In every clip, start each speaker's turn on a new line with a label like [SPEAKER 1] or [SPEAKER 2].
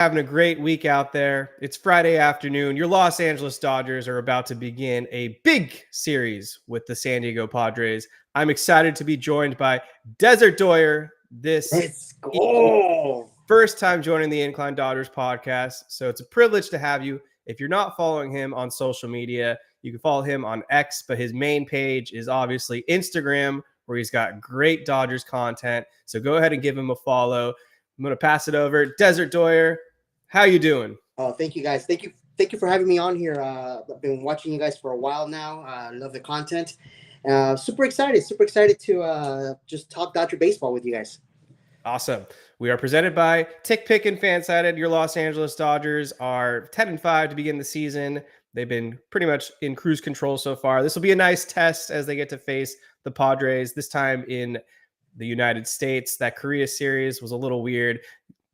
[SPEAKER 1] Having a great week out there. It's Friday afternoon. Your Los Angeles Dodgers are about to begin a big series with the San Diego Padres. I'm excited to be joined by Desert Doyer this
[SPEAKER 2] Let's go.
[SPEAKER 1] first time joining the Incline Dodgers podcast. So it's a privilege to have you. If you're not following him on social media, you can follow him on X, but his main page is obviously Instagram, where he's got great Dodgers content. So go ahead and give him a follow. I'm going to pass it over. Desert Doyer, how you doing?
[SPEAKER 2] Oh, thank you guys. Thank you for having me on here. I've been watching you guys for a while now. Love the content. Super excited to just talk Dodger baseball with you guys.
[SPEAKER 1] Awesome. We are presented by Tick Pick and Fansided. Your Los Angeles Dodgers are 10-5 to begin the season. They've been pretty much in cruise control so far. This will be a nice test as they get to face the Padres, this time in the United States. That Korea series was a little weird.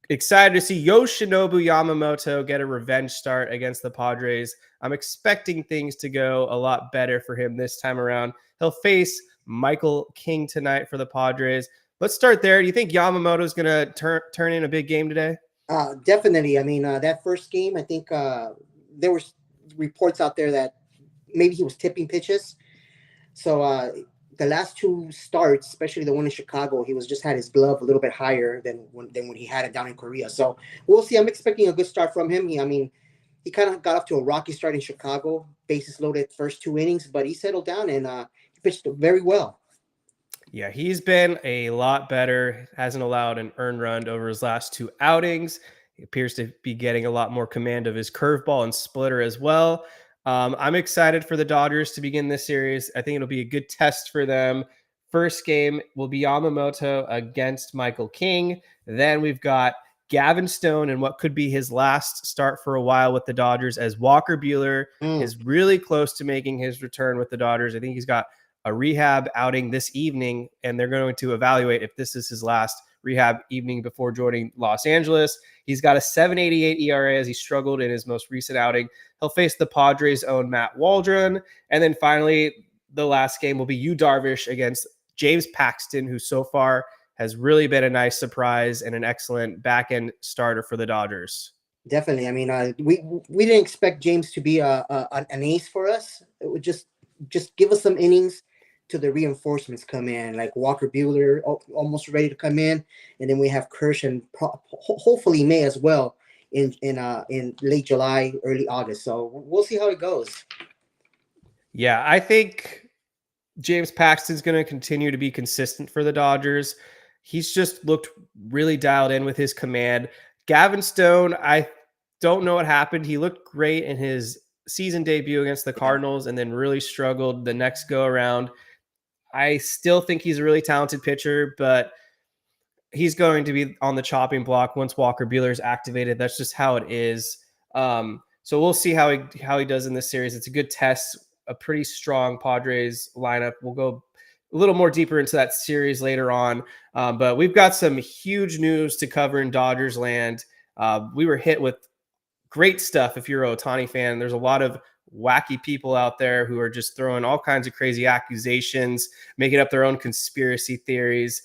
[SPEAKER 1] Excited to see Yoshinobu Yamamoto get a revenge start against the Padres. I'm expecting things to go a lot better for him this time around. He'll face Michael King tonight for the Padres. Let's start there. Do you think Yamamoto is going to turn in a big game today?
[SPEAKER 2] Definitely. I mean, that first game, I think there were reports out there that maybe he was tipping pitches. So the last two starts, especially the one in Chicago, he was just had his glove a little bit higher than when he had it down in Korea. So we'll see. I'm expecting a good start from him. He kind of got off to a rocky start in Chicago, bases loaded first two innings, but he settled down and he pitched very well.
[SPEAKER 1] Yeah, he's been a lot better. Hasn't allowed an earned run over his last two outings. He appears to be getting a lot more command of his curveball and splitter as well. I'm excited for the Dodgers to begin this series. I think it'll be a good test for them. First game will be Yamamoto against Michael King. Then we've got Gavin Stone and what could be his last start for a while with the Dodgers, as Walker Buehler is really close to making his return with the Dodgers. I think he's got a rehab outing this evening, and they're going to evaluate if this is his last rehab evening before joining Los Angeles. He's got a 7.88 ERA as he struggled in his most recent outing. He'll face the Padres' own Matt Waldron. And then finally, the last game will be Yu Darvish against James Paxton, who so far has really been a nice surprise and an excellent back-end starter for the Dodgers.
[SPEAKER 2] Definitely. I mean, we didn't expect James to be an ace for us. It would just give us some innings till the reinforcements come in, like Walker Buehler almost ready to come in, and then we have Kirsch and hopefully May as well in late July, early August. So we'll see how it goes.
[SPEAKER 1] Yeah, I think James Paxton's going to continue to be consistent for the Dodgers. He's just looked really dialed in with his command. Gavin Stone, I don't know what happened. He looked great in his season debut against the Cardinals and then really struggled the next go around. I still think he's a really talented pitcher, but he's going to be on the chopping block once Walker Buehler is activated. That's just how it is. So we'll see how he does in this series. It's a good test, a pretty strong Padres lineup. We'll go a little more deeper into that series later on. But we've got some huge news to cover in Dodgers land. We were hit with great stuff if you're an Ohtani fan. There's a lot of wacky people out there who are just throwing all kinds of crazy accusations, making up their own conspiracy theories.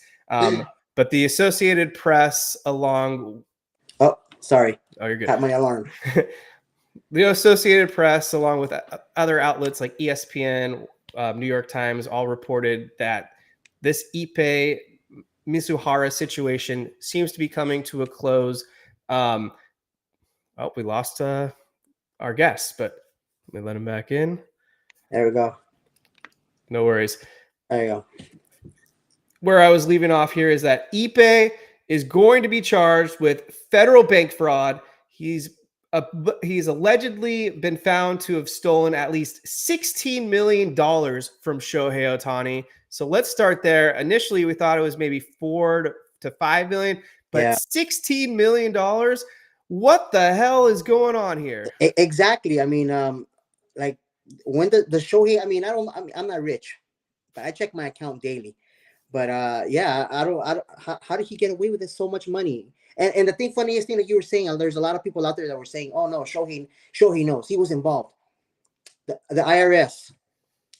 [SPEAKER 1] But the Associated Press along...
[SPEAKER 2] Oh, sorry.
[SPEAKER 1] Oh, you're good.
[SPEAKER 2] Got my alarm.
[SPEAKER 1] The Associated Press, along with other outlets like ESPN, New York Times, all reported that this Ippei Mizuhara situation seems to be coming to a close. We lost our guest, but let me let him back in.
[SPEAKER 2] There we go.
[SPEAKER 1] No worries.
[SPEAKER 2] There you go.
[SPEAKER 1] Where I was leaving off here is that Ippei is going to be charged with federal bank fraud. He's allegedly been found to have stolen at least $16 million from Shohei Ohtani. So let's start there. Initially, we thought it was maybe $4 to $5 million, but $16 million. What the hell is going on here?
[SPEAKER 2] Exactly. I mean, like when the Shohei, I'm not rich, but I check my account daily. But I don't. How did he get away with so much money? And the funniest thing that you were saying, there's a lot of people out there that were saying, "Oh no, Shohei knows he was involved." The IRS,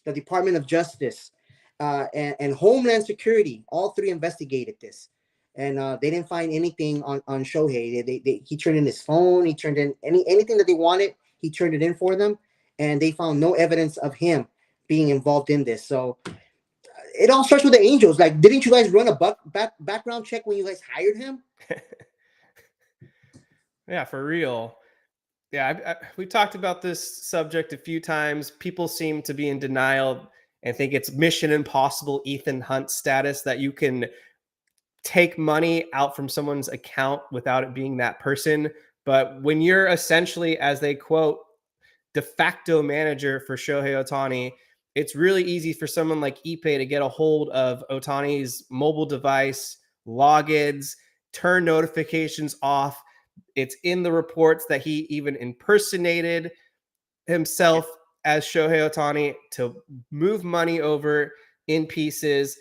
[SPEAKER 2] the Department of Justice, and Homeland Security, all three investigated this. and they didn't find anything on Shohei. He turned in his phone. He turned in anything that they wanted. He turned it in for them, and they found no evidence of him being involved in this. So it all starts with the Angels. Like, didn't you guys run a background check when you guys hired him?
[SPEAKER 1] Yeah, for real. Yeah, we talked about this subject a few times. People seem to be in denial and think it's Mission Impossible Ethan Hunt status that you can take money out from someone's account without it being that person. But when you're essentially, as they quote, de facto manager for Shohei Ohtani, it's really easy for someone like Ippei to get a hold of Ohtani's mobile device, logins, turn notifications off. It's in the reports that he even impersonated himself as Shohei Ohtani to move money over in pieces.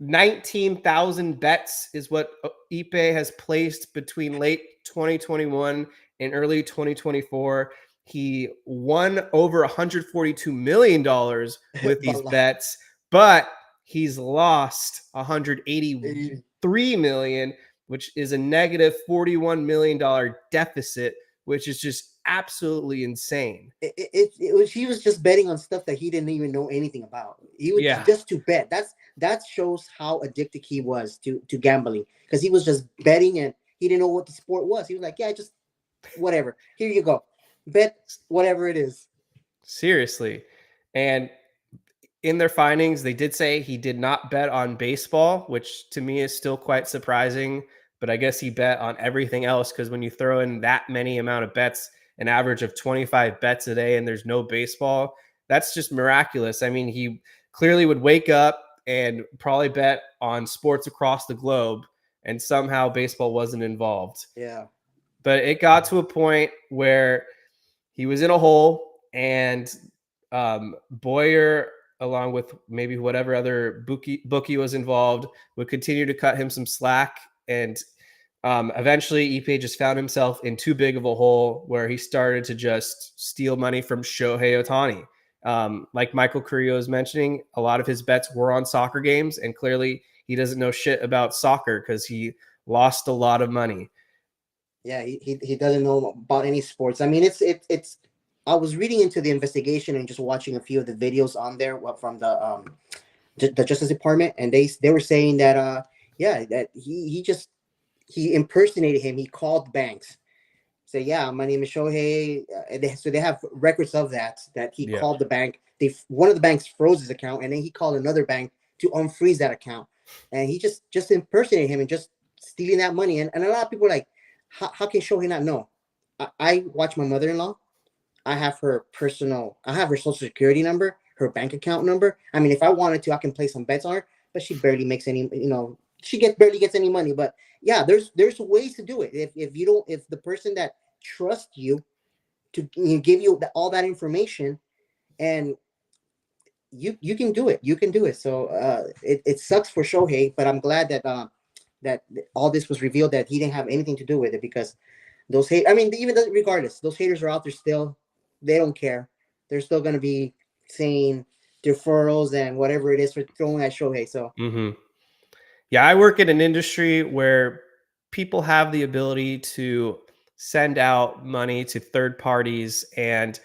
[SPEAKER 1] 19,000 bets is what Ippei has placed between late 2021 and early 2024. He won over $142 million with these bets, but he's lost $183 million, which is a negative $41 million deficit, which is just absolutely insane.
[SPEAKER 2] He was just betting on stuff that he didn't even know anything about. He was just to bet. That shows how addicted he was to gambling, because he was just betting and he didn't know what the sport was. He was like, yeah, just whatever. Here you go. Bet whatever it is.
[SPEAKER 1] Seriously. And in their findings, they did say he did not bet on baseball, which to me is still quite surprising. But I guess he bet on everything else, because when you throw in that many amount of bets, an average of 25 bets a day, and there's no baseball, that's just miraculous. I mean, he clearly would wake up and probably bet on sports across the globe, and somehow baseball wasn't involved.
[SPEAKER 2] Yeah.
[SPEAKER 1] But it got to a point where he was in a hole, and Boyer, along with maybe whatever other bookie was involved, would continue to cut him some slack. And eventually Ippei just found himself in too big of a hole where he started to just steal money from Shohei Ohtani. Like Michael Carrillo is mentioning, a lot of his bets were on soccer games, and clearly he doesn't know shit about soccer because he lost a lot of money.
[SPEAKER 2] Yeah, he doesn't know about any sports. I mean, it's. I was reading into the investigation and just watching a few of the videos on there from the Justice Department, and they were saying that that he impersonated him. He called banks, say, yeah, my name is Shohei. So they have records of that he called the bank. One of the banks froze his account, and then he called another bank to unfreeze that account, and he just impersonated him and just stealing that money. And a lot of people are like, how can Shohei not know? I watch my mother-in-law. I have her social security number, her bank account number. I mean, if I wanted to, I can place some bets on her, but she barely makes any, barely gets any money. But yeah, there's ways to do it. If the person that trusts you to give you all that information, and you can do it. You can do it. So it sucks for Shohei, but I'm glad that that all this was revealed, that he didn't have anything to do with it, because those regardless, those haters are out there still. They don't care. They're still going to be saying deferrals and whatever it is for throwing at Shohei. So
[SPEAKER 1] yeah, I work in an industry where people have the ability to send out money to third parties and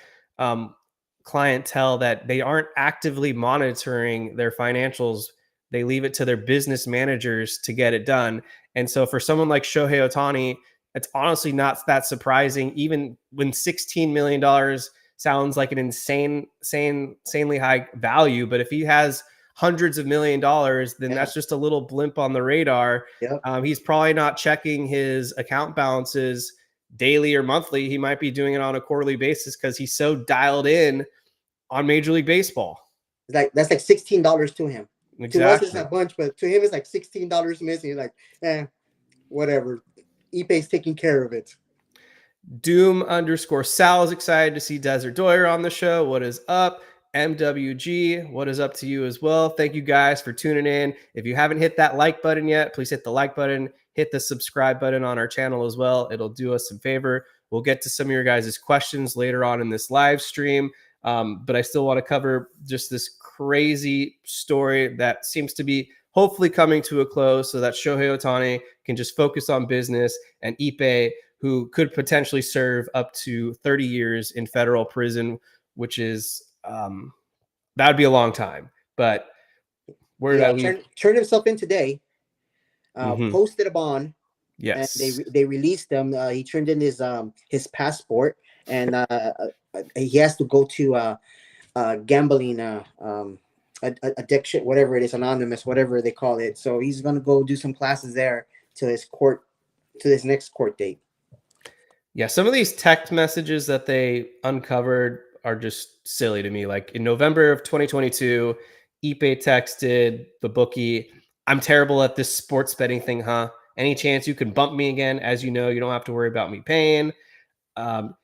[SPEAKER 1] clientele that they aren't actively monitoring their financials. They leave it to their business managers to get it done. And so for someone like Shohei Ohtani, it's honestly not that surprising, even when $16 million sounds like an insanely high value. But if he has hundreds of $1 million, then that's just a little blimp on the radar.
[SPEAKER 2] Yep.
[SPEAKER 1] He's probably not checking his account balances daily or monthly. He might be doing it on a quarterly basis because he's so dialed in on Major League Baseball.
[SPEAKER 2] That's like $16 to him.
[SPEAKER 1] Exactly.
[SPEAKER 2] To us, it's a bunch, but to him, it's like $16 missing. He's like, whatever. Ippei's taking care of it.
[SPEAKER 1] Doom_Sal is excited to see Desert Doyer on the show. What is up? MWG, what is up to you as well? Thank you guys for tuning in. If you haven't hit that like button yet, please hit the like button, hit the subscribe button on our channel as well. It'll do us some favor. We'll get to some of your guys' questions later on in this live stream. But I still want to cover just this crazy story that seems to be hopefully coming to a close so that Shohei Ohtani can just focus on business, and Ippei, who could potentially serve up to 30 years in federal prison, which is that would be a long time. But where did I
[SPEAKER 2] Yeah,
[SPEAKER 1] leave?
[SPEAKER 2] turned himself in today.
[SPEAKER 1] Mm-hmm.
[SPEAKER 2] Posted a bond, and
[SPEAKER 1] Yes.
[SPEAKER 2] they released him. He turned in his passport, and he has to go to gambling addiction, whatever it is, anonymous, whatever they call it. So he's gonna go do some classes there to his next court date.
[SPEAKER 1] Yeah, some of these text messages that they uncovered are just silly to me. Like in November of 2022, Ippei texted the bookie, "I'm terrible at this sports betting thing, huh? Any chance you can bump me again? As you know, you don't have to worry about me paying." Um,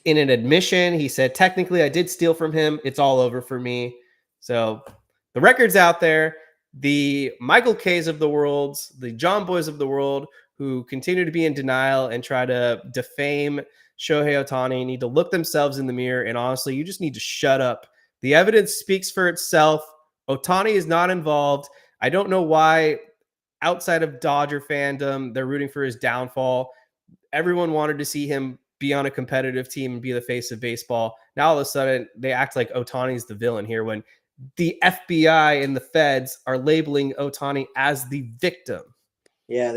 [SPEAKER 1] in an admission, he said, "Technically, I did steal from him. It's all over for me." So the record's out there. The Michael K's of the world, the John Boys of the world, who continue to be in denial and try to defame Shohei Ohtani, need to look themselves in the mirror. And honestly, you just need to shut up. The evidence speaks for itself. Ohtani is not involved. I don't know why, outside of Dodger fandom, they're rooting for his downfall. Everyone wanted to see him be on a competitive team and be the face of baseball. Now all of a sudden they act like Ohtani's the villain here when the FBI and the feds are labeling Ohtani as the victim.
[SPEAKER 2] Yeah,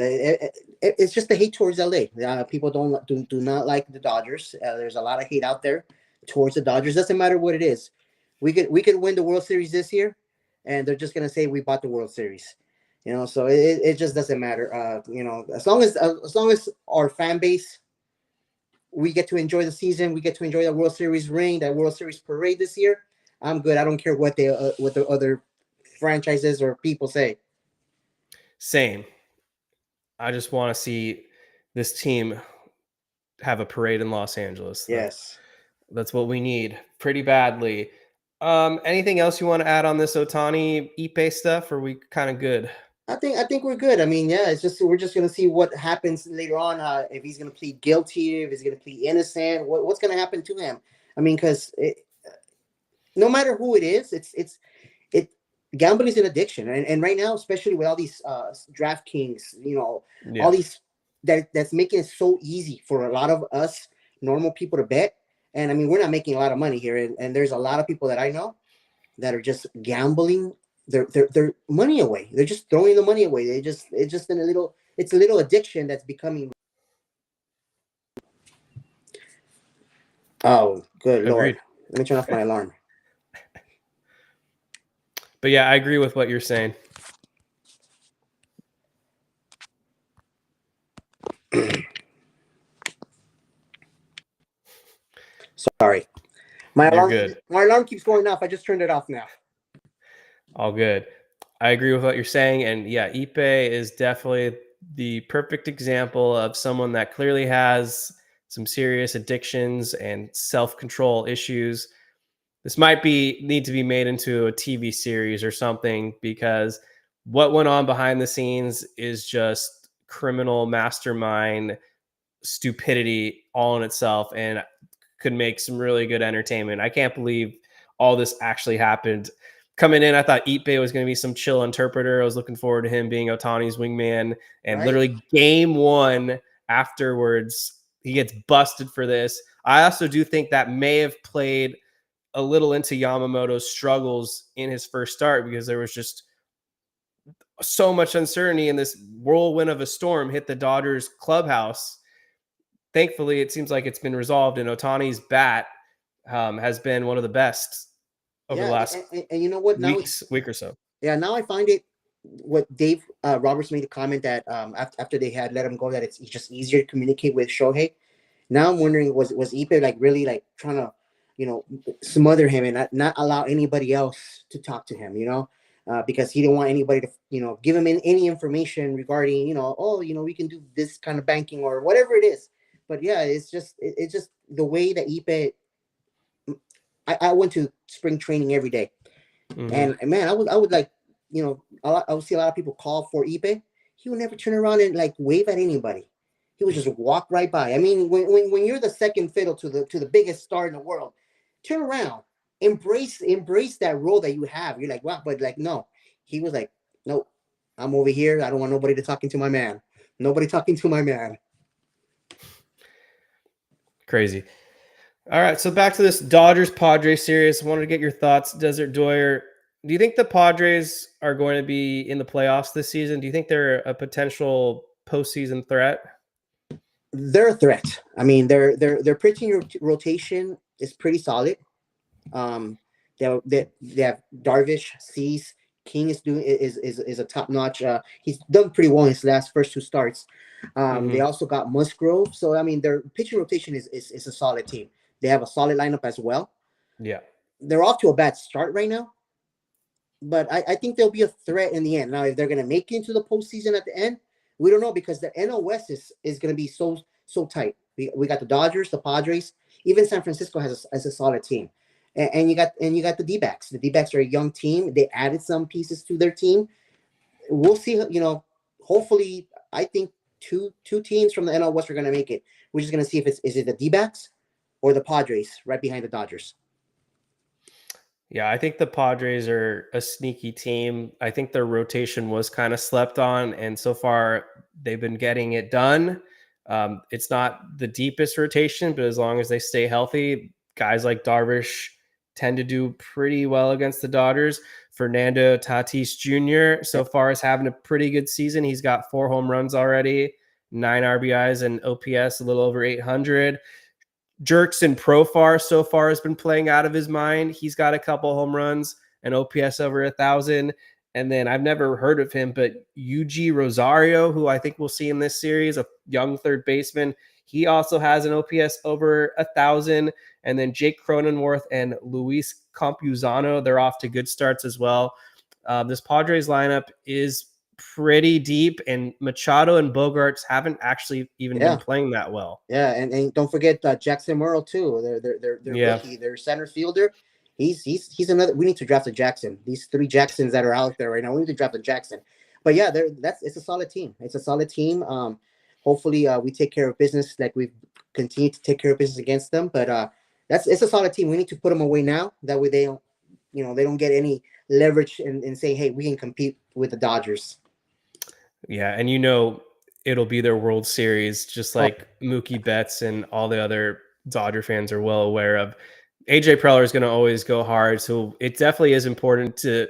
[SPEAKER 2] it's just the hate towards LA. People do not like the Dodgers. There's a lot of hate out there towards the Dodgers. Doesn't matter what it is. We could win the World Series this year, and they're just gonna say we bought the World Series. So it just doesn't matter. As long as our fan base, we get to enjoy the season, we get to enjoy the World Series ring, that World Series parade this year. I'm good. I don't care what the other franchises or people say.
[SPEAKER 1] Same. I just want to see this team have a parade in Los Angeles.
[SPEAKER 2] Yes.
[SPEAKER 1] That's what we need pretty badly. Anything else you want to add on this Ohtani Ippei stuff? Or are we kind of good?
[SPEAKER 2] I think we're good. I mean, yeah, it's just we're just gonna see what happens later on. If he's gonna plead guilty, if he's gonna plead innocent, what's gonna happen to him? I mean, because no matter who it is, it gambling is an addiction, and right now, especially with all these DraftKings,
[SPEAKER 1] Yeah.
[SPEAKER 2] all these that's making it so easy for a lot of us normal people to bet. And I mean, we're not making a lot of money here, and there's a lot of people that I know that are just gambling their money away. They're just throwing the money away. It's a little addiction that's becoming. Oh, good Lord.
[SPEAKER 1] Agreed.
[SPEAKER 2] Let me turn off my alarm.
[SPEAKER 1] But yeah, I agree with what you're saying.
[SPEAKER 2] Sorry.
[SPEAKER 1] You're good.
[SPEAKER 2] My alarm keeps going off. I just turned it off now.
[SPEAKER 1] All good. I agree with what you're saying. And yeah, Ippei is definitely the perfect example of someone that clearly has some serious addictions and self-control issues. This might need to be made into a TV series or something, because what went on behind the scenes is just criminal mastermind stupidity all in itself, and could make some really good entertainment. I can't believe all this actually happened. Coming in, I thought Ippei was going to be some chill interpreter. I was looking forward to him being Otani's wingman. And
[SPEAKER 2] Right?
[SPEAKER 1] literally game one afterwards, he gets busted for this. I also do think that may have played a little into Yamamoto's struggles in his first start, because there was just so much uncertainty, and this whirlwind of a storm hit the Dodgers clubhouse. Thankfully, it seems like it's been resolved, and Otani's bat has been one of the best over the
[SPEAKER 2] Yeah,
[SPEAKER 1] last
[SPEAKER 2] and you know what?
[SPEAKER 1] week or so.
[SPEAKER 2] Yeah, now I find it. What Dave Roberts made a comment that after they had let him go, that it's just easier to communicate with Shohei. Now I'm wondering, was Ippei like really like trying to, smother him and not allow anybody else to talk to him, because he didn't want anybody to, give him any information regarding, we can do this kind of banking or whatever it is. But yeah, it's just the way that Ippei. I went to spring training every day, and man, I would like, I would see a lot of people call for Ippei. He would never turn around and like wave at anybody. He would just walk right by. I mean, when you're the second fiddle to the biggest star in the world, turn around, embrace that role that you have. You're like, wow, but like no, he was like Nope. I'm over here. I don't want nobody to talking to my man. Nobody talking to my man.
[SPEAKER 1] Crazy. All right, so back to this Dodgers Padres series. I wanted to get your thoughts, Desert Doyer. Do you think the Padres are going to be in the playoffs this season? Do you think they're a potential postseason threat?
[SPEAKER 2] They're a threat. I mean, their pitching rotation is pretty solid. They have Darvish, Cease, King is a top notch. He's done pretty well in his first two starts. They also got Musgrove. So I mean, their pitching rotation is a solid team. They have a solid lineup as well.
[SPEAKER 1] Yeah.
[SPEAKER 2] They're off to a bad start right now, but I think they'll be a threat in the end. Now, if they're going to make it into the postseason at the end, we don't know, because the NL West is going to be so tight. We got the Dodgers, the Padres, even San Francisco has a solid team, and you got the D-backs. The D-backs are a young team. They added some pieces to their team. We'll see. Hopefully, I think two teams from the NL West are going to make it. We're just going to see if is it the D-backs or the Padres right behind the Dodgers.
[SPEAKER 1] Yeah, I think the Padres are a sneaky team. I think their rotation was kind of slept on, and so far they've been getting it done. It's not the deepest rotation, but as long as they stay healthy, guys like Darvish tend to do pretty well against the Dodgers. Fernando Tatis Jr. so far is having a pretty good season. He's got 4 home runs already, 9 RBIs, and OPS a little over 800. Jerkson Profar so far has been playing out of his mind. He's got a couple home runs and OPS over 1,000. And then I've never heard of him, but Yuji Rosario, who I think we'll see in this series, a young third baseman, he also has an OPS over 1,000. And then Jake Cronenworth and Luis Campuzano, they're off to good starts as well. This Padres lineup is pretty deep, and Machado and Bogarts haven't actually even been playing that well.
[SPEAKER 2] Yeah, and don't forget Jackson Merle too. They're rookie, their center fielder. He's another. We need to draft a Jackson. These 3 Jacksons that are out there right now, we need to draft a Jackson. But yeah, it's a solid team. It's a solid team. Hopefully we take care of business like we've continued to take care of business against them. But it's a solid team. We need to put them away now. That way they don't get any leverage and say, hey, we can compete with the Dodgers.
[SPEAKER 1] Yeah, and it'll be their World Series, just like Mookie Betts and all the other Dodger fans are well aware of. AJ Preller is going to always go hard, so it definitely is important to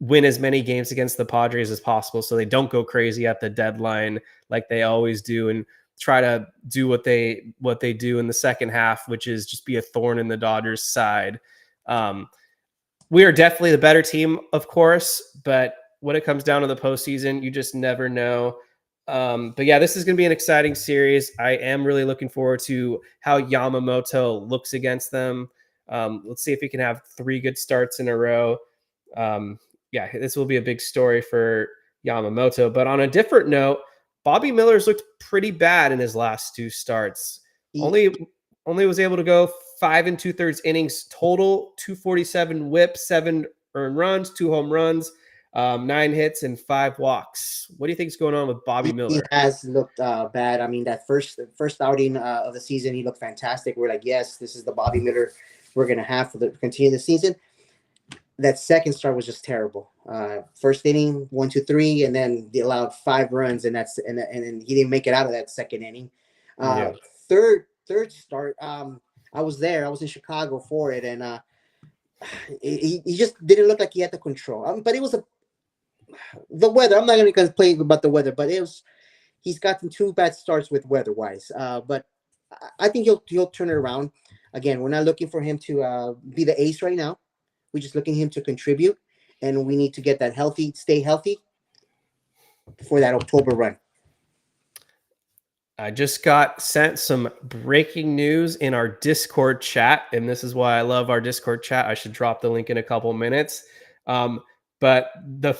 [SPEAKER 1] win as many games against the Padres as possible so they don't go crazy at the deadline like they always do, and try to do what they do in the second half, which is just be a thorn in the Dodgers' side. We are definitely the better team, of course, but when it comes down to the postseason, you just never know. But yeah, this is going to be an exciting series. I am really looking forward to how Yamamoto looks against them. Let's see if he can have 3 good starts in a row. Yeah, this will be a big story for Yamamoto. But on a different note, Bobby Miller's looked pretty bad in his last 2 starts. Only was able to go 5 2/3 innings total, 247 whip, 7 earned runs, 2 home runs, 9 hits and 5 walks. What do you think is going on with Bobby Miller?
[SPEAKER 2] He has looked bad. I mean, that first outing of the season, he looked fantastic. We're like, yes, this is the Bobby Miller we're gonna have for the continue the season. That second start was just terrible. First inning, 1, 2, 3, and then they allowed 5 runs, and then he didn't make it out of that second inning. Third start, I was there. I was in Chicago for it, and he just didn't look like he had the control. But it was the weather. I'm not going to complain about the weather, but he's gotten 2 bad starts with weather-wise. But I think he'll turn it around. Again, we're not looking for him to be the ace right now. We're just looking him to contribute, and we need to get that stay healthy for that October run.
[SPEAKER 1] I just got sent some breaking news in our Discord chat, and this is why I love our Discord chat. I should drop the link in a couple minutes. But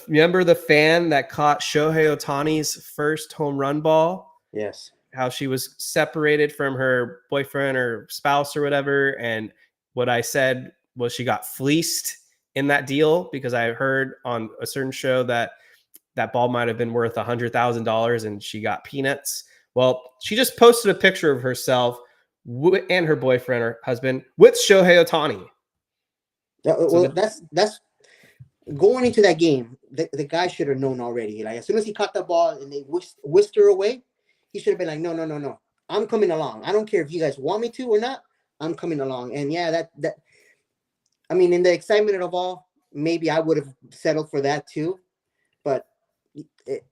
[SPEAKER 1] remember the fan that caught Shohei Ohtani's first home run ball?
[SPEAKER 2] Yes.
[SPEAKER 1] How she was separated from her boyfriend or spouse or whatever. And what I said was she got fleeced in that deal, because I heard on a certain show that ball might have been worth $100,000 and she got peanuts. Well, she just posted a picture of herself and her boyfriend or husband with Shohei Ohtani.
[SPEAKER 2] Well, that's going into that game, the guy should have known already. Like as soon as he caught the ball and they whisked her away, he should have been like, no, no, no, no. I'm coming along. I don't care if you guys want me to or not. I'm coming along. And yeah, that I mean, in the excitement of all, maybe I would have settled for that too. But it,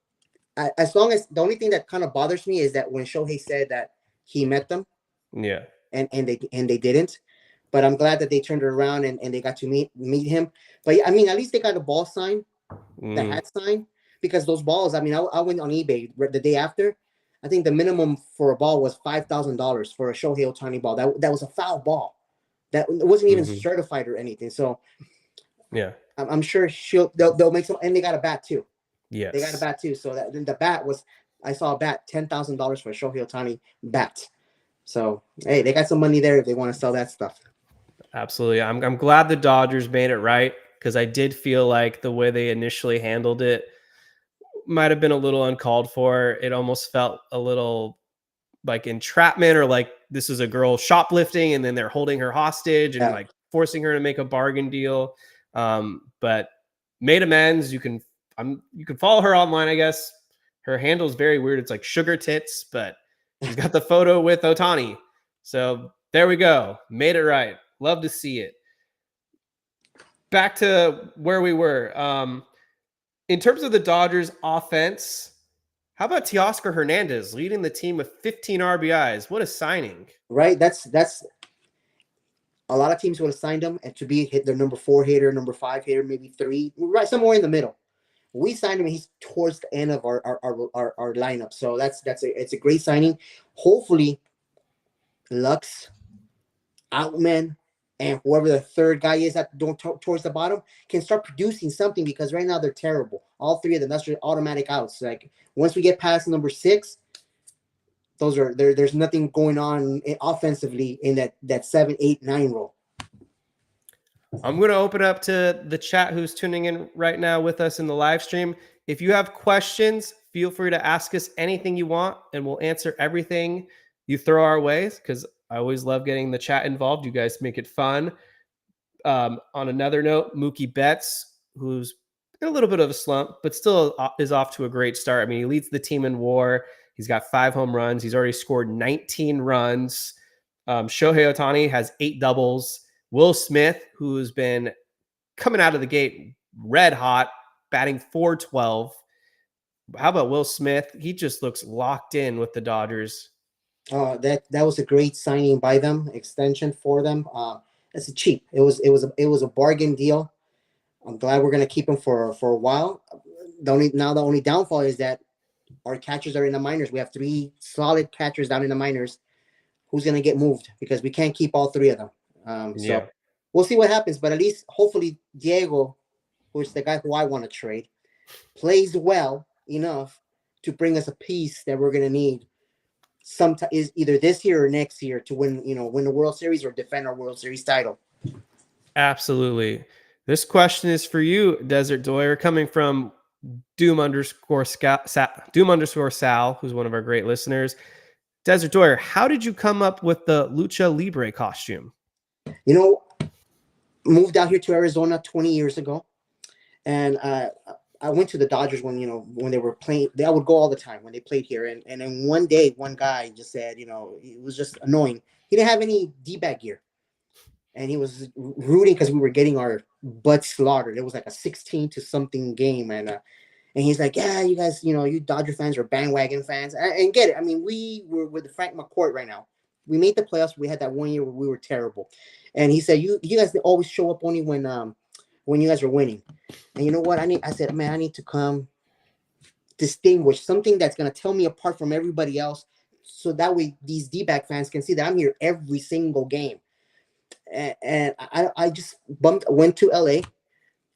[SPEAKER 2] as long as the only thing that kind of bothers me is that when Shohei said that he met them,
[SPEAKER 1] Yeah.
[SPEAKER 2] and they didn't. But I'm glad that they turned it around and they got to meet him. But yeah, I mean, at least they got a ball sign, the
[SPEAKER 1] Mm.
[SPEAKER 2] hat sign, because those balls. I mean, I went on eBay the day after. I think the minimum for a ball was $5,000 for a Shohei Ohtani ball. That was a foul ball. That it wasn't even
[SPEAKER 1] Hmm.
[SPEAKER 2] certified or anything. So
[SPEAKER 1] Yeah.
[SPEAKER 2] I'm sure they'll make some. And they got a bat too. They got a
[SPEAKER 1] Yes.
[SPEAKER 2] bat too. So that the bat was. I saw a bat $10,000 for a Shohei Ohtani bat. So hey, they got some money there if they want to sell that stuff.
[SPEAKER 1] Absolutely. I'm glad the Dodgers made it right because I did feel like the way they initially handled it might have been a little uncalled for. It almost felt a little like entrapment, or like this is a girl shoplifting and then they're holding her hostage and
[SPEAKER 2] Yeah.
[SPEAKER 1] like forcing her to make a bargain deal. But made amends. You can follow her online, I guess. Her handle is very weird. It's like sugar tits, but she's got the photo with Ohtani. So there we go. Made it right. Love to see it. Back to where we were. In terms of the Dodgers offense, how about Teoscar Hernandez leading the team with 15 RBIs? What a signing.
[SPEAKER 2] Right. That's a lot of teams would have signed him and to be hit their number 4 hitter, number 5 hitter, maybe 3, right somewhere in the middle. We signed him. And he's towards the end of our lineup, so it's a great signing. Hopefully, Lux, Outman, and whoever the third guy is at towards the bottom can start producing something because right now they're terrible. All 3 of them. That's just automatic outs. Like once we get past number 6, there's nothing going on offensively in that 7, 8, 9 role.
[SPEAKER 1] I'm going to open up to the chat who's tuning in right now with us in the live stream. If you have questions, feel free to ask us anything you want, and we'll answer everything you throw our ways because I always love getting the chat involved. You guys make it fun. On another note, Mookie Betts, who's in a little bit of a slump, but still is off to a great start. I mean, he leads the team in WAR. He's got 5 home runs. He's already scored 19 runs. Shohei Ohtani has 8 doubles. Will Smith, who's been coming out of the gate red hot, batting .412. How about Will Smith? He just looks locked in with the Dodgers.
[SPEAKER 2] That was a great signing by them, extension for them. It's cheap. It was a bargain deal. I'm glad we're gonna keep him for a while. The only downfall is that our catchers are in the minors. We have 3 solid catchers down in the minors. Who's gonna get moved because we can't keep all 3 of them. So
[SPEAKER 1] Yeah.
[SPEAKER 2] we'll see what happens. But at least hopefully Diego, who's the guy who I want to trade, plays well enough to bring us a piece that we're gonna need. Sometime is either this year or next year to win the World Series or defend our World Series title.
[SPEAKER 1] Absolutely. This question is for you, Desert Doyer, coming from Doom_Sal, who's one of our great listeners. Desert Doyer, how did you come up with the Lucha Libre costume?
[SPEAKER 2] Moved out here to Arizona 20 years ago, and I went to the Dodgers when they were playing. I would go all the time when they played here, and then one day one guy just said, it was just annoying. He didn't have any D-bag gear, and he was rooting because we were getting our butts slaughtered. It was like a 16 to something game, and he's like, yeah, you guys, you Dodger fans are bandwagon fans, and get it. I mean, we were with the Frank McCourt right now. We made the playoffs. We had that one year where we were terrible, and he said, you guys always show up only when you guys are winning. And you know what? I said, man, I need to come distinguish something that's going to tell me apart from everybody else. So that way these D-back fans can see that I'm here every single game. And I just went to LA,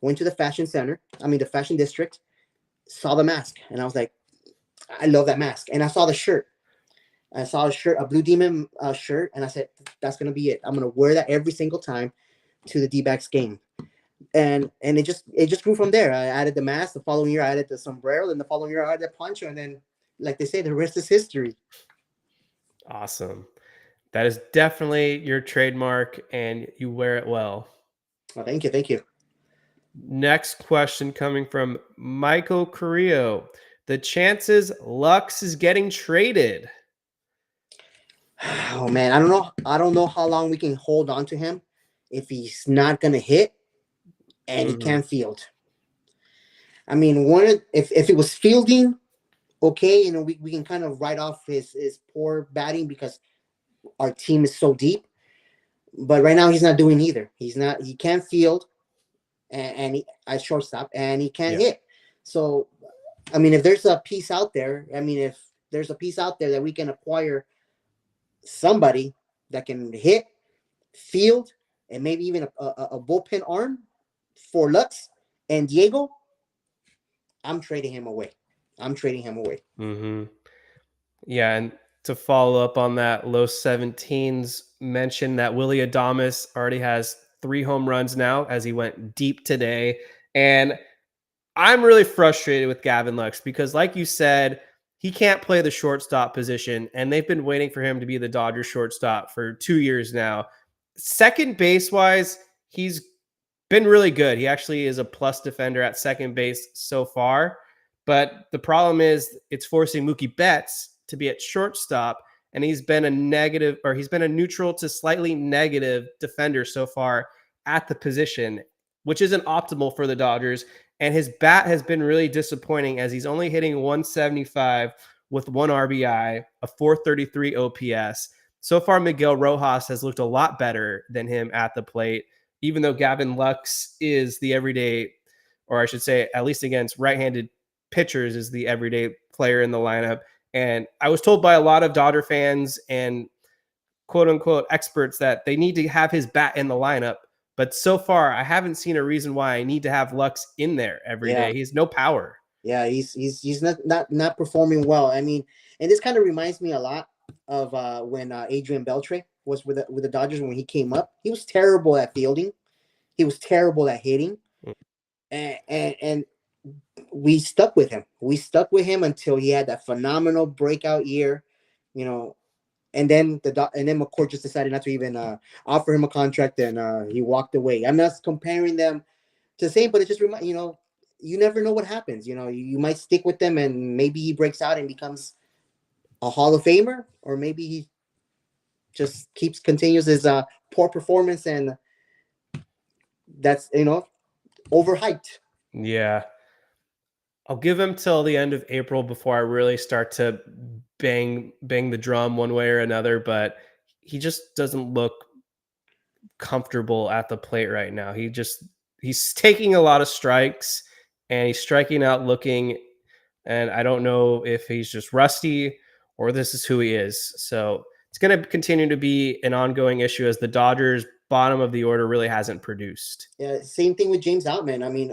[SPEAKER 2] went to the the fashion district, saw the mask. And I was like, I love that mask. And I saw the shirt. I saw a shirt, a Blue Demon shirt. And I said, that's going to be it. I'm going to wear that every single time to the D-backs game. And it just grew from there. I added the mask. The following year, I added the sombrero. Then the following year, I added the poncho. And then, like they say, the rest is history.
[SPEAKER 1] Awesome. That is definitely your trademark, and you wear it well.
[SPEAKER 2] Thank you.
[SPEAKER 1] Next question coming from Michael Carrillo. The chances Lux is getting traded.
[SPEAKER 2] Oh man, I don't know. I don't know how long we can hold on to him if he's not gonna hit and he can't field. I mean, if it was fielding, okay, we can kind of write off his poor batting because our team is so deep. But right now he's not doing either. He can't field and he at shortstop and he can't hit. So I mean, if there's a piece out there, that we can acquire somebody that can hit, field, and maybe even a bullpen arm for Lux and Diego, I'm trading him away.
[SPEAKER 1] Mm-hmm. Yeah, and to follow up on that, Low 17s mentioned that Willie Adames already has 3 home runs now as he went deep today. And I'm really frustrated with Gavin Lux because, like you said, he can't play the shortstop position, and they've been waiting for him to be the Dodgers shortstop for 2 years now. Second base wise, he's been really good. He actually is a plus defender at second base so far. But the problem is it's forcing Mookie Betts to be at shortstop, and he's been a neutral to slightly negative defender so far at the position, which isn't optimal for the Dodgers. And his bat has been really disappointing as he's only hitting 175 with 1 RBI, a 433 OPS. So far, Miguel Rojas has looked a lot better than him at the plate, even though Gavin Lux is the everyday, or I should say, at least against right-handed pitchers, is the everyday player in the lineup. And I was told by a lot of Dodger fans and quote-unquote experts that they need to have his bat in the lineup. But so far, I haven't seen a reason why I need to have Lux in there every day. He has no power.
[SPEAKER 2] Yeah, he's not performing well. I mean, and this kind of reminds me a lot of when Adrian Beltre was with the Dodgers when he came up. He was terrible at fielding. He was terrible at hitting, and we stuck with him. We stuck with him until he had that phenomenal breakout year, and then McCourt just decided not to even offer him a contract, and he walked away. I'm not comparing them to the same, but it just you never know what happens. You might stick with them, and maybe he breaks out and becomes a Hall of Famer, or maybe he just continues his poor performance, and that's overhyped.
[SPEAKER 1] Yeah. I'll give him till the end of April before I really start to bang the drum one way or another, but he just doesn't look comfortable at the plate right now. He's taking a lot of strikes and he's striking out looking, and I don't know if he's just rusty or this is who he is. So it's going to continue to be an ongoing issue as the Dodgers bottom of the order really hasn't produced.
[SPEAKER 2] Yeah, same thing with James Outman. I mean,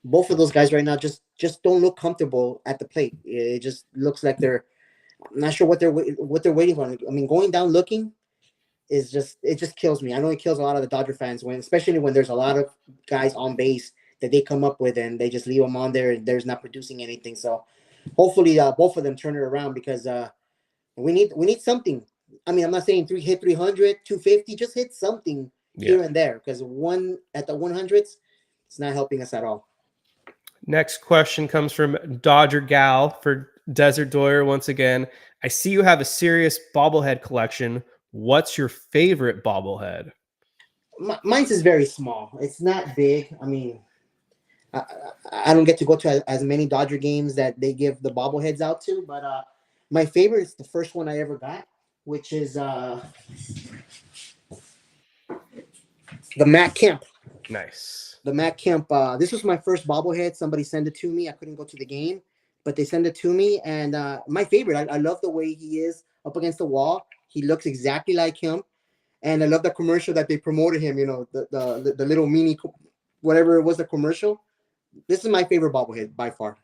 [SPEAKER 2] both of those guys right now just don't look comfortable at the plate. It just looks like I'm not sure what they're waiting for. I mean, going down looking it just kills me. I know it kills a lot of the Dodger fans especially when there's a lot of guys on base that they come up with and they just leave them on there and there's not producing anything. So hopefully both of them turn it around because we need something. I mean, I'm not saying hit 300, 250, just hit something here and there because one at the 100s, it's not helping us at all.
[SPEAKER 1] Next question comes from Dodger Gal for Desert Doyer once again. I see you have a serious bobblehead collection. What's your favorite bobblehead?
[SPEAKER 2] Mine's is very small. It's not big. I mean, I don't get to go to as many Dodger games that they give the bobbleheads out to, but my favorite is the first one I ever got, which is the Matt Kemp.
[SPEAKER 1] Nice.
[SPEAKER 2] The Matt Kemp. This was my first bobblehead. Somebody sent it to me. I couldn't go to the game, but they sent it to me. And my favorite, I love the way he is up against the wall. He looks exactly like him. And I love the commercial that they promoted him, the little mini, whatever it was, the commercial. This is my favorite bobblehead by far.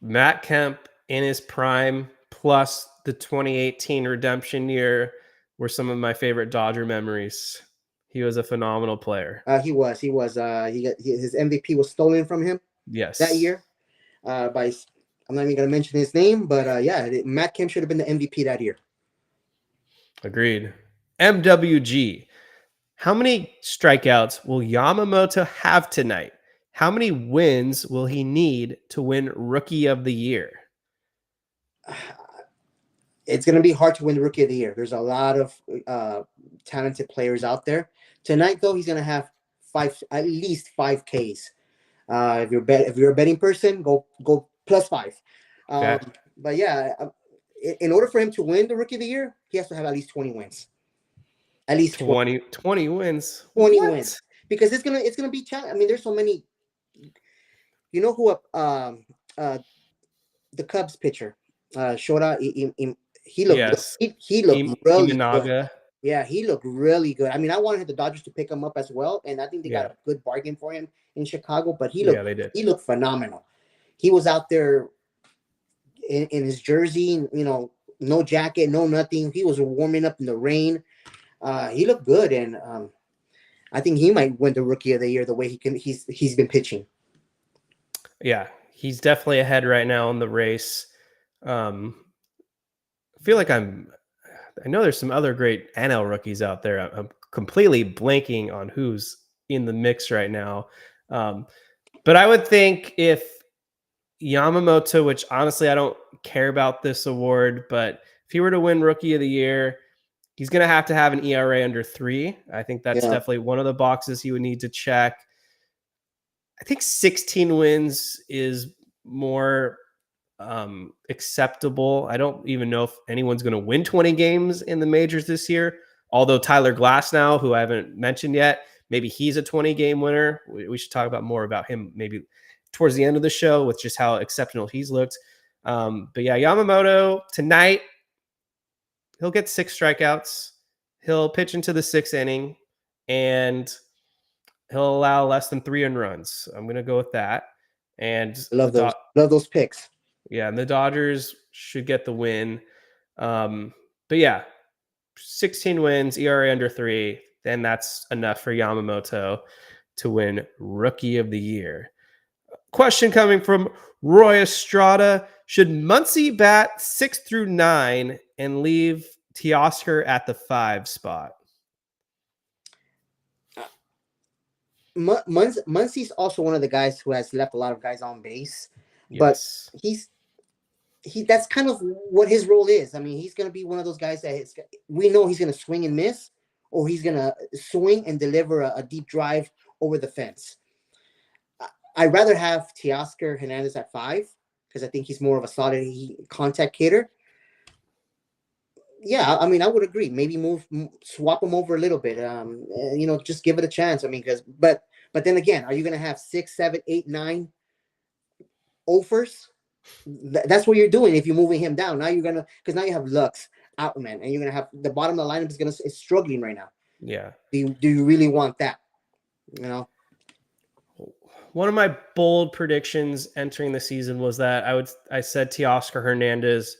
[SPEAKER 1] Matt Kemp in his prime plus the 2018 redemption year were some of my favorite Dodger memories. He was a phenomenal player.
[SPEAKER 2] He was. His MVP was stolen from him.
[SPEAKER 1] Yes.
[SPEAKER 2] That year. I'm not even going to mention his name, but Matt Kemp should have been the MVP that year.
[SPEAKER 1] Agreed. MWG. How many strikeouts will Yamamoto have tonight? How many wins will he need to win Rookie of the Year?
[SPEAKER 2] It's going to be hard to win the Rookie of the Year. There's a lot of talented players out there. Tonight, though, he's going to have at least 5 Ks. If you're a betting person, go +5.
[SPEAKER 1] Okay.
[SPEAKER 2] But yeah, in order for him to win the Rookie of the Year, he has to have at least 20 wins. At least
[SPEAKER 1] 20 wins.
[SPEAKER 2] 20
[SPEAKER 1] What?
[SPEAKER 2] wins, because it's gonna be challenging. I mean, there's so many. You know who the Cubs pitcher, Shota, he looked good.
[SPEAKER 1] Yes.
[SPEAKER 2] He looked really good.
[SPEAKER 1] Imanaga.
[SPEAKER 2] Yeah, he looked really good. I mean, I wanted the Dodgers to pick him up as well, and I think they got
[SPEAKER 1] Yeah.
[SPEAKER 2] a good bargain for him in Chicago. But
[SPEAKER 1] Yeah, they did.
[SPEAKER 2] he looked phenomenal. He was out there in his jersey, no jacket, no nothing. He was warming up in the rain. He looked good, and I think he might win the Rookie of the Year the way he's been pitching.
[SPEAKER 1] Yeah, he's definitely ahead right now in the race. I feel like I know there's some other great NL rookies out there. I'm completely blanking on who's in the mix right now. But I would think if Yamamoto, which honestly I don't care about this award, but if he were to win Rookie of the Year, he's going to have an ERA under 3. I think that's definitely one of the boxes he would need to check. I think 16 wins is more acceptable. I don't even know if anyone's going to win 20 games in the majors this year. Although Tyler Glasnow, who I haven't mentioned yet, maybe he's a 20-game winner. We should talk more about him maybe towards the end of the show with just how exceptional he's looked. But yeah, Yamamoto tonight, he'll get 6 strikeouts. He'll pitch into the 6th inning, and he'll allow less than 3 earned runs. I'm going to go with that. And
[SPEAKER 2] love those picks.
[SPEAKER 1] Yeah, and the Dodgers should get the win. But yeah, 16 wins, ERA under 3, then that's enough for Yamamoto to win Rookie of the Year. Question coming from Roy Estrada. Should Muncy bat 6 through 9 and leave Teoscar at the 5 spot?
[SPEAKER 2] Muncy's also one of the guys who has left a lot of guys on base.
[SPEAKER 1] Yes.
[SPEAKER 2] But that's kind of what his role is. I mean, he's going to be one of those guys that we know he's going to swing and miss, or he's going to swing and deliver a deep drive over the fence. I'd rather have Teoscar Hernandez at 5 because I think he's more of a solid contact hitter. Yeah, I mean, I would agree. Maybe swap him over a little bit. Just give it a chance. I mean, but then again, are you going to have 6, 7, 8, 9 offers? That's what you're doing if you're moving him down. Now because now you have Lux out, man, and you're gonna have the bottom of the lineup is struggling right now.
[SPEAKER 1] Yeah.
[SPEAKER 2] Do you really want that?
[SPEAKER 1] One of my bold predictions entering the season was that I said Teoscar Hernandez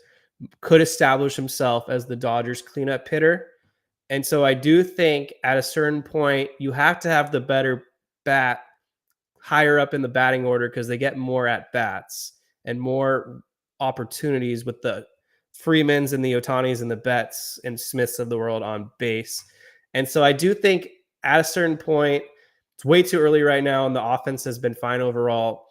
[SPEAKER 1] could establish himself as the Dodgers cleanup hitter. And so I do think at a certain point you have to have the better bat higher up in the batting order because they get more at bats and more opportunities with the Freemans and the Ohtanis and the Betts and Smiths of the world on base. And so I do think at a certain point, it's way too early right now, and the offense has been fine overall.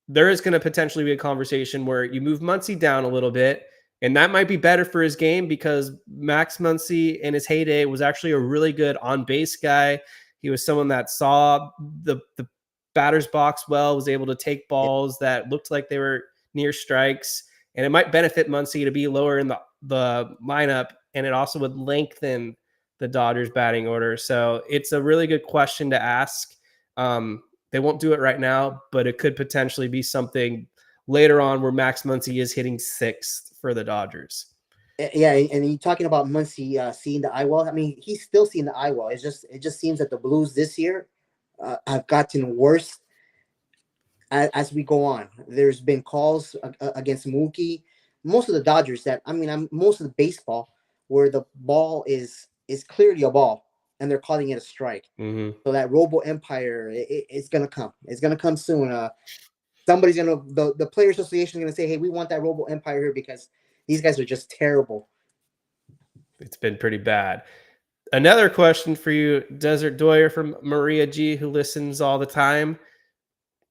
[SPEAKER 1] There is going to potentially be a conversation where you move Muncy down a little bit, and that might be better for his game because Max Muncy in his heyday was actually a really good on-base guy. He was someone that saw the batter's box well, was able to take balls that looked like they were near strikes, and it might benefit Muncy to be lower in the lineup, and it also would lengthen the Dodgers batting order. So it's a really good question to ask. They won't do it right now, but it could potentially be something later on where Max Muncy is hitting 6th for the Dodgers.
[SPEAKER 2] Yeah, and you're talking about Muncy seeing the eye well. I mean, he's still seeing the eye well. It just seems that the Blues this year have gotten worse as we go on. There's been calls against Mookie. Most of the Dodgers most of the baseball where the ball is clearly a ball and they're calling it a strike.
[SPEAKER 1] Mm-hmm.
[SPEAKER 2] So that Robo Empire, it's gonna come. It's gonna come soon. Somebody's the Player Association is gonna say, "Hey, we want that Robo Empire here because these guys are just terrible."
[SPEAKER 1] It's been pretty bad. Another question for you, Desert Doyer from Maria G, who listens all the time.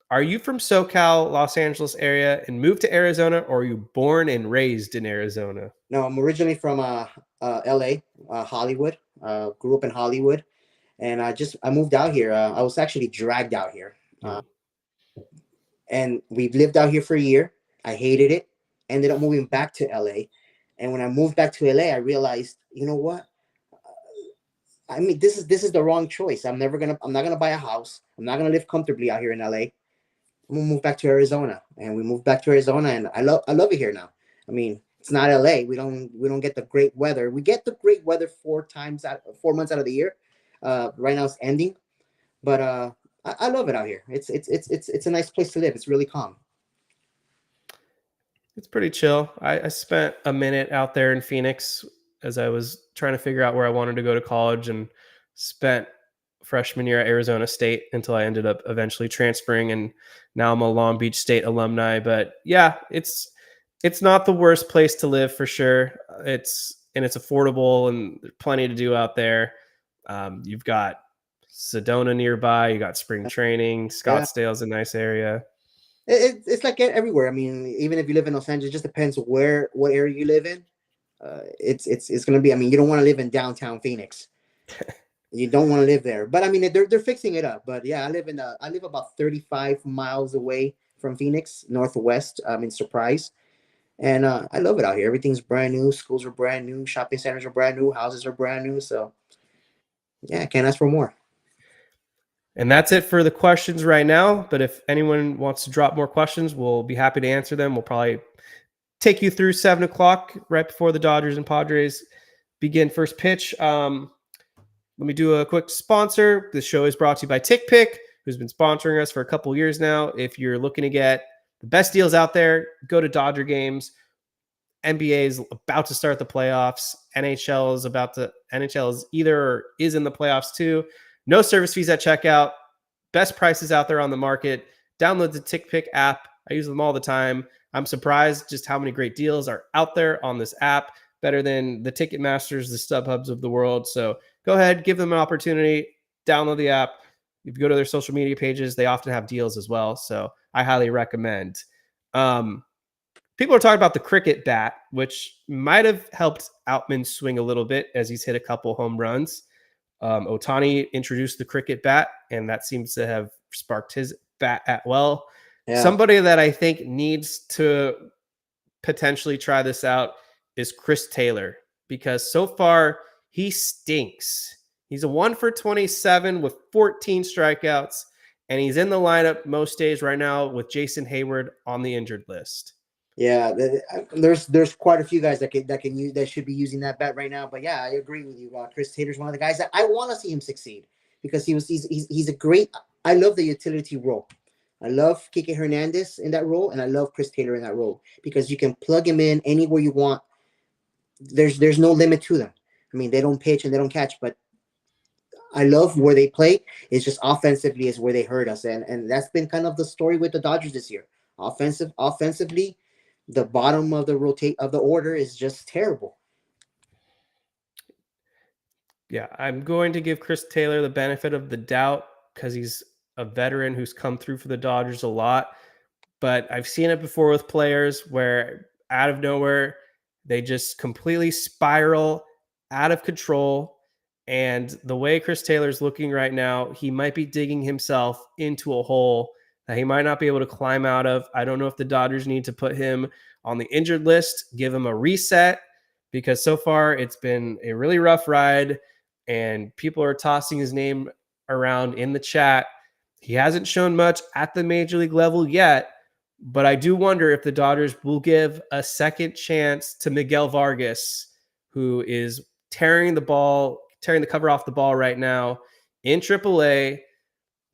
[SPEAKER 1] Are you from SoCal, Los Angeles area, and moved to Arizona, or are you born and raised in Arizona?
[SPEAKER 2] No, I'm originally from L.A., Hollywood. Grew up in Hollywood, and I moved out here. I was actually dragged out here,
[SPEAKER 1] Mm.
[SPEAKER 2] and we've lived out here for a year. I hated it. Ended up moving back to L.A., and when I moved back to L.A., I realized, you know what? I mean, this is the wrong choice. I'm not gonna buy a house. I'm not gonna live comfortably out here in LA. I'm gonna move back to Arizona, and we moved back to Arizona, and I love it here now. I mean, it's not LA. We don't get the great weather. We get the great weather 4 months out of the year. Right now it's ending, but I love it out here. It's a nice place to live. It's really calm.
[SPEAKER 1] It's pretty chill. I spent a minute out there in Phoenix as I was trying to figure out where I wanted to go to college, and spent freshman year at Arizona State until I ended up eventually transferring, and now I'm a Long Beach State alumni. But yeah, it's not the worst place to live for sure. It's affordable, and there's plenty to do out there. You've got Sedona nearby. You got spring training.
[SPEAKER 2] Yeah,
[SPEAKER 1] Scottsdale's a nice area.
[SPEAKER 2] it's like everywhere. I mean, even if you live in Los Angeles, it just depends what area you live in. It's gonna be. I mean, you don't want to live in downtown Phoenix. You don't want to live there, but I mean, they're fixing it up. But yeah, I live about 35 miles away from Phoenix, northwest. I'm in Surprise, and I love it out here. Everything's brand new. Schools are brand new. Shopping centers are brand new. Houses are brand new. So yeah, can't ask for more.
[SPEAKER 1] And that's it for the questions right now. But if anyone wants to drop more questions, we'll be happy to answer them. We'll probably take you through 7 o'clock right before the Dodgers and Padres begin first pitch. Let me do a quick sponsor. This show is brought to you by TickPick, who's been sponsoring us for a couple years now. If you're looking to get the best deals out there, go to Dodger games. NBA is about to start the playoffs. NHL is is in the playoffs too. No service fees at checkout. Best prices out there on the market. Download the TickPick app. I use them all the time. I'm surprised just how many great deals are out there on this app. Better than the Ticketmasters, the StubHubs of the world. So go ahead, give them an opportunity. Download the app. If you go to their social media pages, they often have deals as well. So I highly recommend. People are talking about the cricket bat, which might have helped Outman swing a little bit as he's hit a couple home runs. Ohtani introduced the cricket bat, and that seems to have sparked his bat at well.
[SPEAKER 2] Yeah,
[SPEAKER 1] Somebody that I think needs to potentially try this out is Chris Taylor, because so far he stinks. He's a 1 for 27 with 14 strikeouts, and he's in the lineup most days right now with Jason Hayward on the injured list.
[SPEAKER 2] yeah. There's quite a few guys that should be using that bat right now. But yeah, I agree with you. Chris Taylor's one of the guys that I want to see him succeed because he's a great. I love the utility role. I love Kike Hernandez in that role, and I love Chris Taylor in that role because you can plug him in anywhere you want. There's no limit to them. I mean, they don't pitch and they don't catch, but I love where they play. It's just offensively is where they hurt us, and that's been kind of the story with the Dodgers this year. Offensively, the bottom of the order is just terrible.
[SPEAKER 1] Yeah, I'm going to give Chris Taylor the benefit of the doubt because he's a veteran who's come through for the Dodgers a lot. But I've seen it before with players where out of nowhere, they just completely spiral out of control. And the way Chris Taylor's looking right now, he might be digging himself into a hole that he might not be able to climb out of. I don't know if the Dodgers need to put him on the injured list, give him a reset, because so far it's been a really rough ride and people are tossing his name around in the chat. He hasn't shown much at the major league level yet, but I do wonder if the Dodgers will give a second chance to Miguel Vargas, who is tearing the cover off the ball right now in AAA,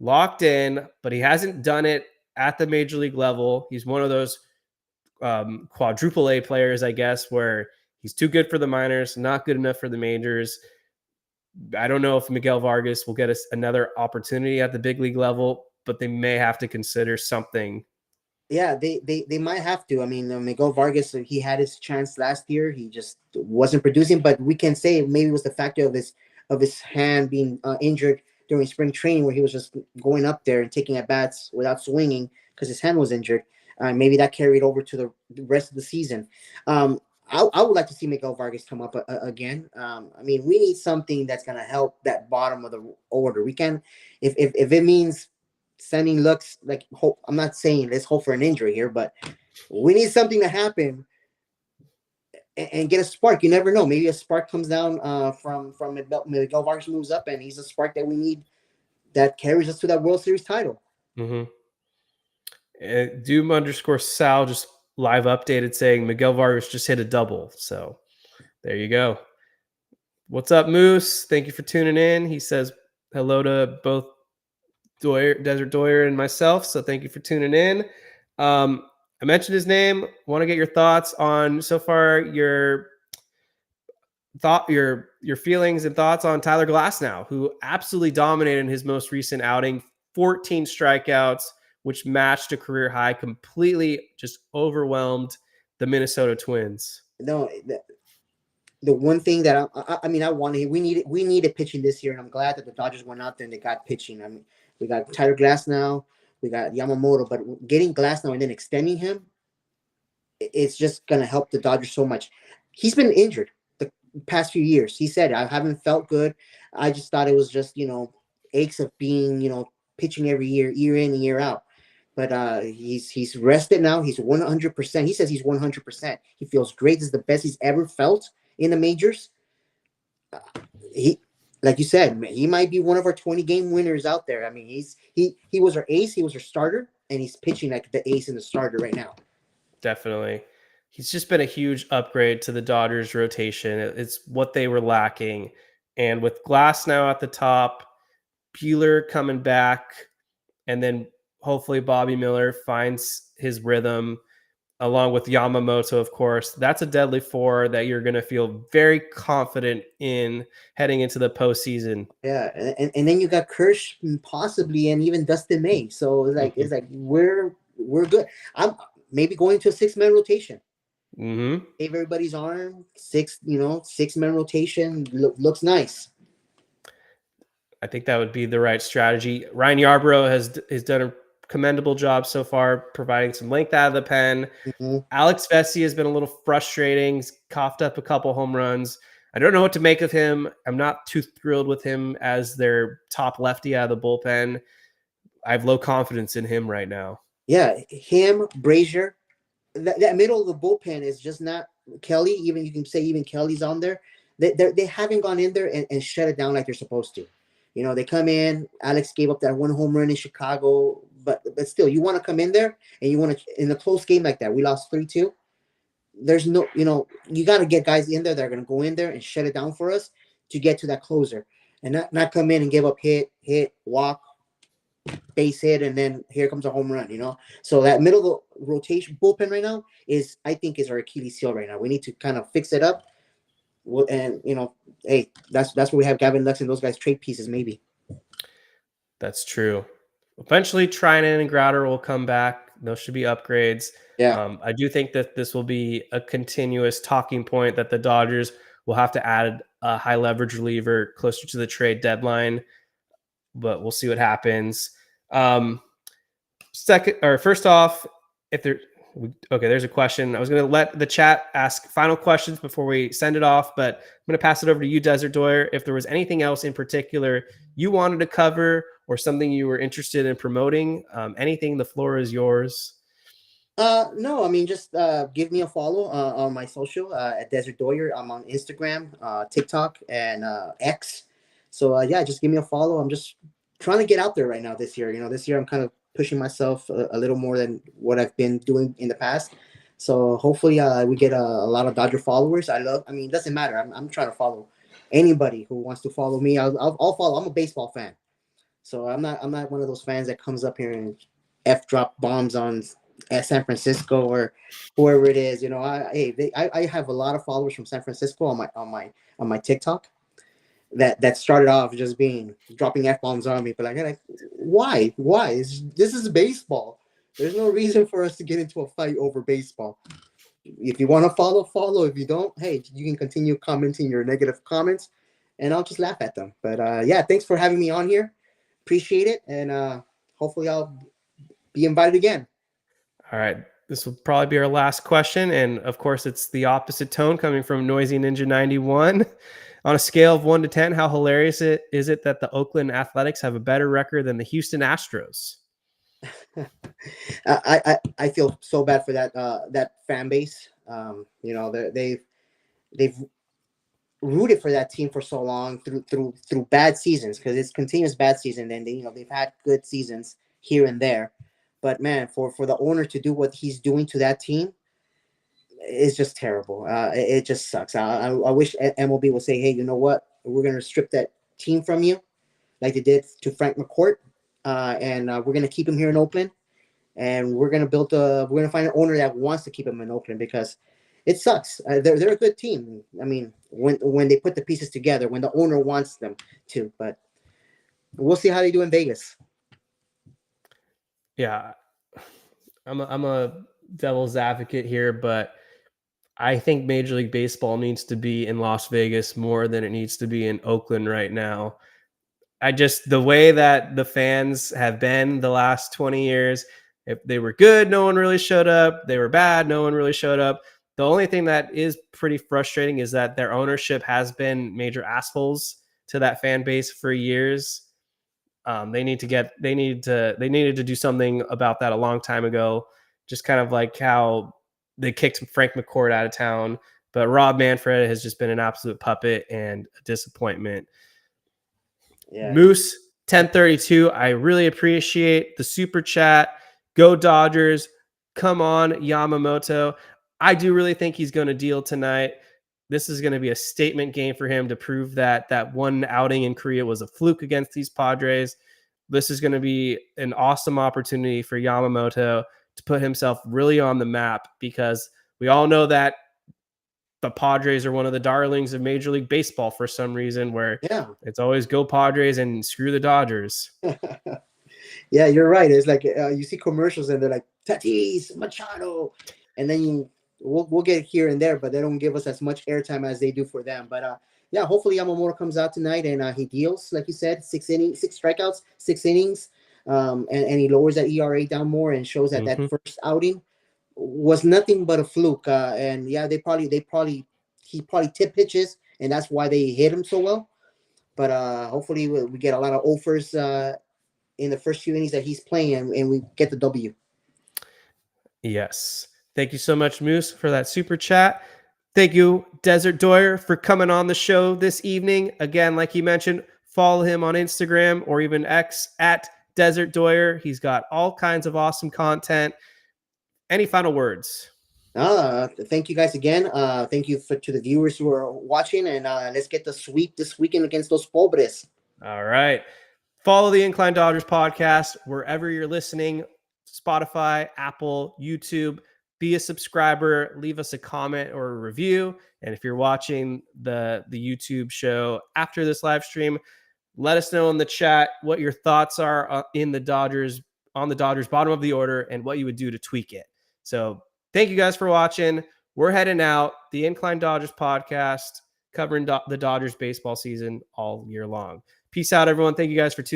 [SPEAKER 1] locked in, but he hasn't done it at the major league level. He's one of those quadruple A players, I guess, where he's too good for the minors, not good enough for the majors. I don't know if Miguel Vargas will get us another opportunity at the big league level, but they may have to consider something.
[SPEAKER 2] Yeah, they might have to. I mean, Miguel Vargas, he had his chance last year. He just wasn't producing, but we can say maybe it was the factor of his of his hand being injured during spring training, where he was just going up there and taking at bats without swinging because his hand was injured. Maybe that carried over to the rest of the season. I would like to see Miguel Vargas come up again. I mean, we need something that's going to help that bottom of the order. We can, if it means sending Lux, like, hope, I'm not saying let's hope for an injury here, but we need something to happen and get a spark. You never know. Maybe a spark comes down from Miguel Vargas moves up, and he's a spark that we need that carries us to that World Series title.
[SPEAKER 1] Mm-hmm. Doom _ Sal just live updated saying Miguel Vargas just hit a double. So there you go. What's up, Moose? Thank you for tuning in. He says hello to both Desert Doyer and myself. So thank you for tuning in. I mentioned his name. Want to get your thoughts on so far your feelings and thoughts on Tyler Glasnow, who absolutely dominated in his most recent outing, 14 strikeouts, which matched a career high, completely just overwhelmed the Minnesota Twins.
[SPEAKER 2] No, the one thing that I wanted, we needed pitching this year, and I'm glad that the Dodgers went out there and they got pitching. I mean, we got Tyler Glasnow, we got Yamamoto, but getting Glasnow and then extending him, it's just gonna help the Dodgers so much. He's been injured the past few years. He said, I haven't felt good. I just thought it was just, aches of being, pitching every year in and year out. But he's rested now. He's 100%. He says he's 100%. He feels great. This is the best he's ever felt in the majors. He, like you said, he might be one of our 20-game winners out there. I mean, he was our ace. He was our starter, and he's pitching like the ace and the starter right now.
[SPEAKER 1] Definitely. He's just been a huge upgrade to the Dodgers rotation. It's what they were lacking. And with Glasnow at the top, Buehler coming back, and then hopefully Bobby Miller finds his rhythm along with Yamamoto, of course. That's a deadly four that you're going to feel very confident in heading into the postseason.
[SPEAKER 2] Yeah, and then you got Kirsch possibly, and even Dustin May. So it's like we're good. I'm maybe going to a 6-man rotation.
[SPEAKER 1] Mm-hmm.
[SPEAKER 2] Save everybody's arm. 6-man rotation looks nice.
[SPEAKER 1] I think that would be the right strategy. Ryan Yarbrough has done a commendable job so far, providing some length out of the pen.
[SPEAKER 2] Mm-hmm.
[SPEAKER 1] Alex Vesey has been a little frustrating. He's coughed up a couple home runs. I don't know what to make of him. I'm not too thrilled with him as their top lefty out of the bullpen. I have low confidence in him right now.
[SPEAKER 2] Yeah, him, Brazier. That middle of the bullpen is just not Kelly. Even you can say even Kelly's on there. They haven't gone in there and shut it down like they're supposed to. They come in. Alex gave up that one home run in Chicago, but still, you want to come in there and you want to in a close game like that. We lost 3-2. There's no, you got to get guys in there that are going to go in there and shut it down for us to get to that closer, and not come in and give up hit, walk, base hit, and then here comes a home run. So that middle of the rotation bullpen right now I think is our Achilles heel right now. We need to kind of fix it up. And hey, that's where we have Gavin Lux and those guys trade pieces maybe.
[SPEAKER 1] That's true. Eventually, Trinan and Grouter will come back. Those should be upgrades.
[SPEAKER 2] Yeah.
[SPEAKER 1] I do think that this will be a continuous talking point that the Dodgers will have to add a high leverage reliever closer to the trade deadline, but we'll see what happens. First off, there's a question. I was going to let the chat ask final questions before we send it off, but I'm going to pass it over to you, Desert Doyer. If there was anything else in particular you wanted to cover or something you were interested in promoting, anything, the floor is yours.
[SPEAKER 2] No, I mean, just give me a follow on my social at Desert Doyer. I'm on Instagram, TikTok, and X. So yeah, just give me a follow. I'm just trying to get out there right now this year. This year I'm kind of pushing myself a little more than what I've been doing in the past. So hopefully we get a lot of Dodger followers. It doesn't matter. I'm trying to follow anybody who wants to follow me. I'll follow. I'm a baseball fan. So I'm not one of those fans that comes up here and drop bombs on San Francisco or whoever it is. I have a lot of followers from San Francisco on my TikTok that started off just dropping F-bombs on me, but like why? This is baseball. There's no reason for us to get into a fight over baseball. If you want to follow. If you don't, hey, you can continue commenting your negative comments, and I'll just laugh at them. But yeah, thanks for having me on here. Appreciate it, and hopefully I'll be invited again.
[SPEAKER 1] All right. This will probably be our last question. And of course, it's the opposite tone coming from Noisy Ninja 91. On a scale of 1 to 10, how hilarious is it that the Oakland Athletics have a better record than the Houston Astros?
[SPEAKER 2] I feel so bad for that fan base. You know, they've rooted for that team for so long through bad seasons, because it's continuous bad season. And they've had good seasons here and there, but man, for the owner to do what he's doing to that team is just terrible. It just sucks. I wish MLB would say, hey, you know what? We're gonna strip that team from you, like they did to Frank McCourt, and we're gonna keep him here in Oakland, and we're gonna find an owner that wants to keep him in Oakland, because it sucks. They're a good team. I mean, when they put the pieces together, when the owner wants them to. But we'll see how they do in Vegas.
[SPEAKER 1] Yeah, I'm a devil's advocate here, but I think Major League Baseball needs to be in Las Vegas more than it needs to be in Oakland right now. The way that the fans have been the last 20 years, if they were good, no one really showed up. They were bad, no one really showed up. The only thing that is pretty frustrating is that their ownership has been major assholes to that fan base for years. They needed to do something about that a long time ago. Just kind of like how they kicked Frank McCourt out of town, but Rob Manfred has just been an absolute puppet and a disappointment.
[SPEAKER 2] Yeah.
[SPEAKER 1] Moose 1032, I really appreciate the super chat. Go Dodgers. Come on, Yamamoto. I do really think he's going to deal tonight. This is going to be a statement game for him to prove that that one outing in Korea was a fluke against these Padres. This is going to be an awesome opportunity for Yamamoto to put himself really on the map, because we all know that the Padres are one of the darlings of Major League Baseball for some reason, where it's always go Padres and screw the Dodgers.
[SPEAKER 2] Yeah, you're right. It's like you see commercials and they're like Tatis, Machado, and then we'll get here and there, but they don't give us as much airtime as they do for them. But yeah, hopefully Yamamoto comes out tonight and he deals, like you said, 6 innings, 6 strikeouts, 6 innings, and he lowers that ERA down more and shows that that first outing was nothing but a fluke. And yeah, he probably tipped pitches, and that's why they hit him so well. But hopefully we get a lot of offers in the first few innings that he's playing, and we get the W.
[SPEAKER 1] Yes. Thank you so much, Moose, for that super chat. Thank you, Desert Doyer, for coming on the show this evening. Again, like he mentioned, follow him on Instagram or even X at Desert Doyer. He's got all kinds of awesome content. Any final words?
[SPEAKER 2] Thank you guys again. Thank you to the viewers who are watching, and let's get the sweep this weekend against those Padres.
[SPEAKER 1] All right. Follow the Incline Dodgers podcast wherever you're listening, Spotify, Apple, YouTube. Be a subscriber, leave us a comment or a review. And if you're watching the YouTube show after this live stream, let us know in the chat what your thoughts are on the Dodgers bottom of the order and what you would do to tweak it. So thank you guys for watching. We're heading out. The Incline Dodgers podcast, covering the Dodgers baseball season all year long. Peace out, everyone. Thank you guys for tuning in.